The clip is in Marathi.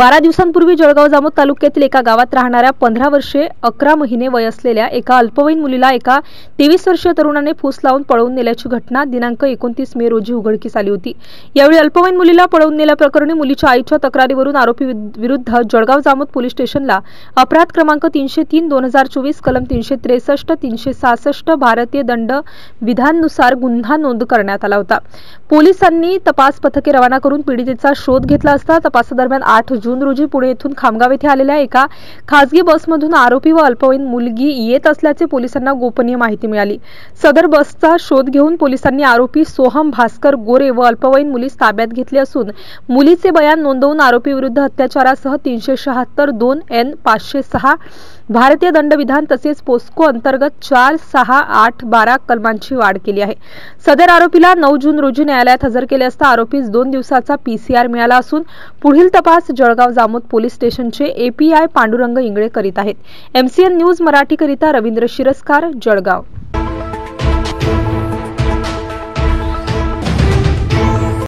12 दिवसांपूर्वी जळगाव जामोद तालुक्यातील एका गावात राहणाऱ्या 15 वर्षे 11 महिने वय असलेल्या एका अल्पवयीन मुलीला एका 23 वर्षीय तरुणाने फूस लावून पळवून नेल्याची घटना दिनांक 29 मे रोजी उघडकीस आली होती। यावेळी अल्पवयीन मुलीला पळवून नेल्याप्रकरणी मुलीच्या आईच्या तक्रारीवरून आरोपी विरुद्ध जळगाव जामोद पोलीस स्टेशनला अपराध क्रमांक 303/2024 कलम 363 366 भारतीय दंड विधानानुसार गुन्हा नोंद करण्यात आला होता। पोलिसांनी तपास पथके रवाना करून पीडितेचा शोध घेतला असता तपासादरम्यान 8 जून रोजी पुणे येथून खामगाव येथे आलेल्या एका खासगी बसमधून आरोपी व अल्पवयीन मुलगी येत असल्याचे पोलिसांना गोपनीय माहिती मिळाली। सदर बसचा शोध घेऊन पोलिसांनी आरोपी सोहम भास्कर गोरे व अल्पवयीन मुलीस ताब्यात घेतले असून मुलीचे बयान नोंदवून आरोपी विरुद्ध अत्याचारासह 376(2)N 506 भारतीय दंडविधान तसेच पोस्को अंतर्गत 4, 6, 8, 12 कलमांची वाढ केली आहे। सदर आरोपीला 9 जून रोजी न्यायालयात हजर केले असता आरोपीस 2 दिवसाचा PCR मिळाला असून पुढील तपास जळगाव जामोद पोलीस स्टेशनचे API पांडुरंग इंगळे करीत आहेत। MCN न्यूज मराठी करिता रवींद्र शिरस्कार, जळगाव।